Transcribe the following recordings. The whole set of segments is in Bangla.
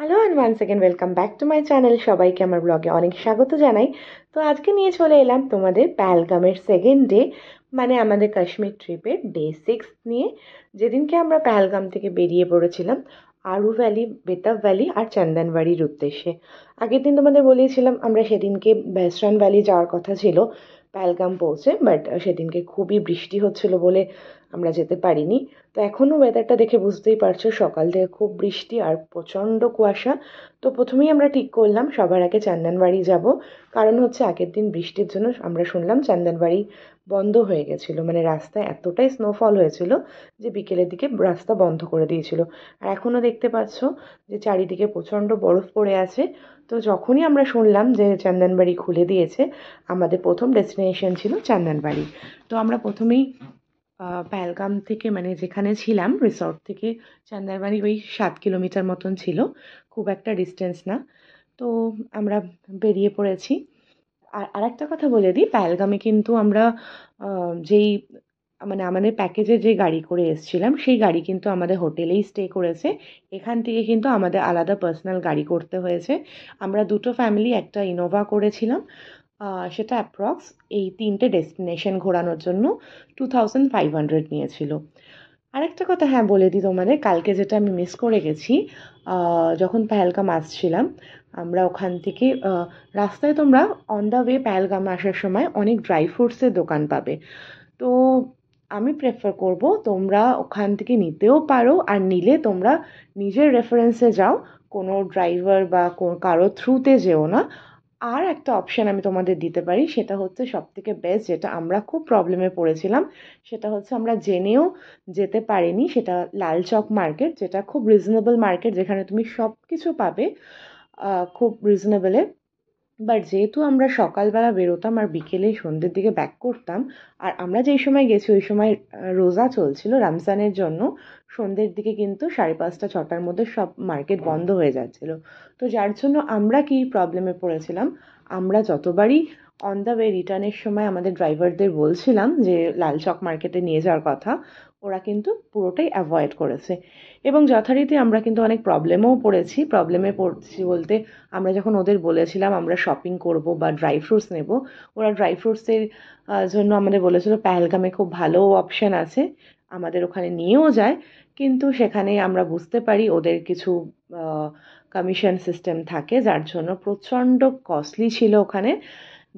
Hello and once second welcome back to my channel. সবাইকে আমার ব্লগে অনেক স্বাগত জানাই। তো আজকে নিয়ে চলে এলাম তোমাদের পেহেলগামের সেকেন্ড ডে, মানে আমাদের কাশ্মীর ট্রিপের ডে 6 নিয়ে। যেদিনকে আমরা পেহেলগাম থেকে বেরিয়ে পড়েছিলাম আরু ভ্যালি, বেতাব ভ্যালি আর চন্দনবাড়ির উদ্দেশ্যে। আগের দিন তোমাদের বলেছিলাম আমরা সেদিনকে ভেস্টার্ন ভ্যালি যাওয়ার কথা ছিল পেহেলগাম পৌঁছে, বাট সেদিনকে খুবই বৃষ্টি হচ্ছিল বলে আমরা যেতে পারিনি। তো এখনও ওয়েদারটা দেখে বুঝতেই পারছো, সকাল থেকে খুব বৃষ্টি আর প্রচণ্ড কুয়াশা। তো প্রথমেই আমরা ঠিক করলাম সবার আগে চন্দনবাড়ি যাব। কারণ হচ্ছে আগের দিন বৃষ্টির জন্য আমরা শুনলাম চন্দনবাড়ি বন্ধ হয়ে গেছিলো, মানে রাস্তায় এতটাই স্নোফল হয়েছিল যে বিকেলের দিকে রাস্তা বন্ধ করে দিয়েছিল। আর এখনও দেখতে পাচ্ছ যে চারিদিকে প্রচণ্ড বরফ পড়ে আছে। তো যখনই আমরা শুনলাম যে চন্দনবাড়ি খুলে দিয়েছে, আমাদের প্রথম ডেস্টিনেশন ছিল চন্দনবাড়ি। তো আমরা প্রথমেই পেহেলগাম থেকে, মানে যেখানে ছিলাম রিসর্ট থেকে চন্দ্রবাড়ি ওই 7 কিলোমিটার মতন ছিল, খুব একটা ডিস্টেন্স না। তো আমরা বেরিয়ে পড়েছি। আর আরেকটা কথা বলে দিই, পেহেলগামে কিন্তু আমরা যেই, মানে আমাদের প্যাকেজে যে গাড়ি করে এসেছিলাম সেই গাড়ি কিন্তু আমাদের হোটেলেই স্টে করেছে। এখান থেকে কিন্তু আমাদের আলাদা পার্সোনাল গাড়ি করতে হয়েছে। আমরা দুটো ফ্যামিলি একটা ইনোভা করেছিলাম। সেটা অ্যাপ্রক্স এই 3টে ডেস্টিনেশন ঘোরানোর জন্য 2500 নিয়েছিল। আরেকটা কথা হ্যাঁ বলে দিই তোমাদের, কালকে যেটা আমি মিস করে গেছি, যখন পেহেলগাম আসছিলাম আমরা ওখান থেকে, রাস্তায় তোমরা অন দ্য ওয়ে পেহেলগাম আসার সময় অনেক ড্রাই ফ্রুটসের দোকান পাবে। তো আমি প্রেফার করব তোমরা ওখান থেকে নিতেও পারো, আর নিলে তোমরা নিজের রেফারেন্সে যাও, কোনো ড্রাইভার বা কারো থ্রুতে যেও না। আর একটা অপশন আমি তোমাদের দিতে পারি, সেটা হচ্ছে সবথেকে বেস্ট, যেটা আমরা খুব প্রবলেমে পড়েছিলাম। সেটা হচ্ছে আমরা জেনেও যেতে পারিনি, সেটা লাল চক মার্কেট, যেটা খুব রিজনেবল মার্কেট, যেখানে তুমি সব কিছু পাবে খুব রিজনেবলে। বাট যেহেতু আমরা সকালবেলা বেরোতাম আর বিকেলে সন্ধ্যের দিকে ব্যাক করতাম, আর আমরা যেই সময় গেছি ওই সময় রোজা চলছিল রমজানের জন্য, সন্ধ্যের দিকে কিন্তু 5:30-6টার মধ্যে সব মার্কেট বন্ধ হয়ে যাচ্ছিল। তো যার জন্য আমরা কি প্রবলেমে পড়েছিলাম, আমরা যতবারই অন দ্য ওয়ে রিটার্নের সময় আমাদের ড্রাইভারদের বলছিলাম যে লাল চক মার্কেটে নিয়ে যাওয়ার কথা, ওরা কিন্তু পুরোটাই অ্যাভয়েড করেছে। এবং যথারীতি আমরা কিন্তু অনেক প্রবলেমেও পড়েছি। প্রবলেমে পড়ছি বলতে, আমরা যখন ওদের বলেছিলাম আমরা শপিং করব বা ড্রাই ফ্রুটস নেব, ওরা ড্রাই ফ্রুটসের জন্য আমাদের বলেছিল পেহেলগামে খুব ভালো অপশান আছে, আমাদের ওখানে নিয়েও যায়। কিন্তু সেখানে আমরা বুঝতে পারি ওদের কিছু কমিশন সিস্টেম থাকে, যার জন্য প্রচণ্ড কস্টলি ছিল ওখানে।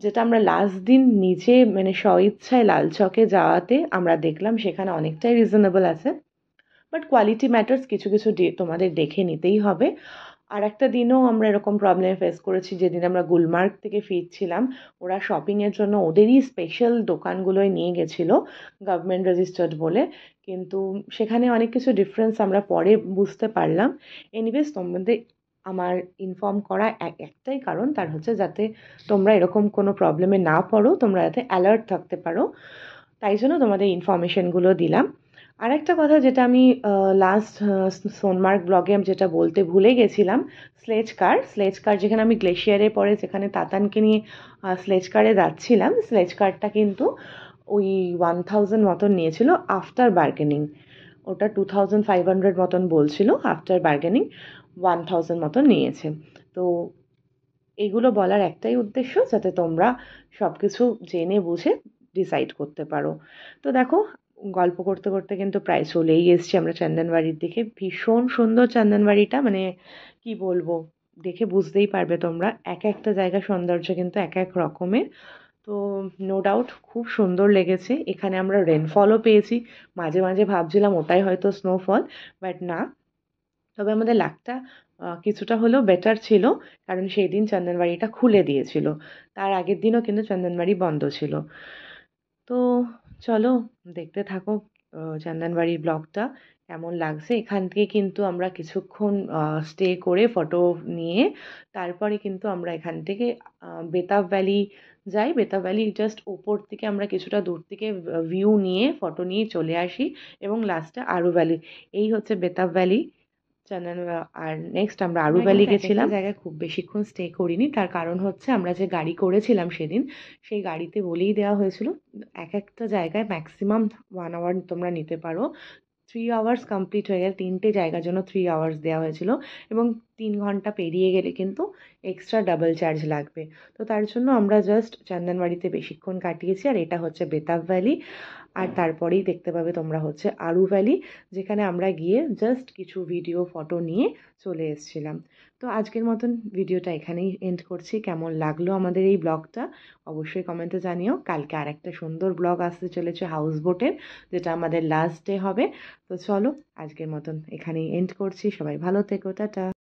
যেটা আমরা লাস্ট দিন নিজে মানে স্বইচ্ছায় লাল চকে যাওয়াতে আমরা দেখলাম সেখানে অনেকটাই রিজনেবল আছে। বাট কোয়ালিটি ম্যাটার্স, কিছু কিছু তোমাদের দেখে নিতেই হবে। আর একটা দিনও আমরা এরকম প্রবলেম ফেস করেছি, যেদিন আমরা গুলমার্গ থেকে ফিরছিলাম, ওরা শপিংয়ের জন্য ওদেরই স্পেশাল দোকানগুলোয় নিয়ে গেছিলো গভর্নমেন্ট রেজিস্টার্ড বলে। কিন্তু সেখানে অনেক কিছু ডিফারেন্স আমরা পরে বুঝতে পারলাম। এনিওয়েজ তোমাদের আমার ইনফর্ম করা একটাই কারণ, তার হচ্ছে যাতে তোমরা এরকম কোনো প্রবলেমে না পড়ো, তোমরা যাতে অ্যালার্ট থাকতে পারো, তাই জন্য তোমাদের ইনফরমেশনগুলো দিলাম। আরেকটা কথা যেটা আমি লাস্ট সোনমার্গ ব্লগে আমি যেটা বলতে ভুলে গেছিলাম, স্লেজ কার যেখানে আমি গ্লেশিয়ারে পরে যেখানে তাতানকে নিয়ে স্লেজ কারে যাচ্ছিলাম, স্লেজ কারটা কিন্তু ওই 1000 মতন নিয়েছিল আফটার বার্গেনিং। ওটা 2500 মতন বলছিল, আফটার বার্গেনিং 1000 মতন নিয়েছে। তো এগুলো বলার একটাই উদ্দেশ্য, যাতে তোমরা সব কিছু জেনে বুঝে ডিসাইড করতে পারো। তো দেখো, গল্প করতে করতে কিন্তু প্রায় চলেই এসছি আমরা চন্দনবাড়ির দিকে। ভীষণ সুন্দর চন্দনবাড়িটা, মানে কি বলবো, দেখে বুঝতেই পারবে তোমরা, এক একটা জায়গার সৌন্দর্য কিন্তু এক এক রকমের। তো নো ডাউট খুব সুন্দর লেগেছে। এখানে আমরা রেনফলও পেয়েছি, মাঝে মাঝে ভাবছিলাম ওটাই হয়তো স্নোফল, বাট না। তবে আমাদের লাকটা কিছুটা হলেও বেটার ছিল, কারণ সেই দিন চন্দনবাড়িটা খুলে দিয়েছিল, তার আগের দিনও কিন্তু চন্দনবাড়ি বন্ধ ছিল। তো চলো দেখতে থাকো চন্দনবাড়ির ব্লগটা কেমন লাগছে। এখান থেকে কিন্তু আমরা কিছুক্ষণ স্টে করে ফটো নিয়ে তারপরে কিন্তু আমরা এখান থেকে বেতাব ভ্যালি যাই। বেতাব ভ্যালি জাস্ট উপর থেকে আমরা কিছুটা দূর থেকে ভিউ নিয়ে ফটো নিয়ে চলে আসি, এবং লাস্টে আরু ভ্যালি। এই হচ্ছে বেতাব ভ্যালি চন্দন। আর নেক্সট আমরা আরু ভ্যালি গেছিলাম। জায়গায় খুব বেশিক্ষণ স্টে করিনি, তার কারণ হচ্ছে আমরা যে গাড়ি করেছিলাম সেদিন, সেই গাড়িতে বলেই দেওয়া হয়েছিল এক একটা জায়গায় ম্যাক্সিমাম 1 আওয়ার তোমরা নিতে পারো। 3 আওয়ার্স কমপ্লিট হয়ে গেলে 3টে জায়গার জন্য 3 আওয়ার্স দেওয়া হয়েছিল, এবং 3 ঘন্টা পেরিয়ে গেলে কিন্তু এক্সট্রা ডাবল চার্জ লাগবে। তো তার জন্য আমরা জাস্ট চন্দনবাড়িতে বেশিক্ষণ কাটিয়েছি। আর এটা হচ্ছে বেতাব ভ্যালি। আর তারপরেই দেখতে পাবে তোমরা হচ্ছে আরু ভ্যালি, যেখানে আমরা গিয়ে জাস্ট কিছু ভিডিও ফটো নিয়ে চলে এসেছিলাম। তো আজকের মতন ভিডিওটা এখানেই এন্ড করছি। কেমন লাগলো আমাদের এই ব্লগটা অবশ্যই কমেন্টে জানিও। কালকে আর একটা সুন্দর ব্লগ আসতে চলেছে হাউস বোটের, যেটা আমাদের লাস্ট ডে হবে। তো চলো আজকের মতন এখানেই এন্ড করছি। সবাই ভালো থেকো, টাটা।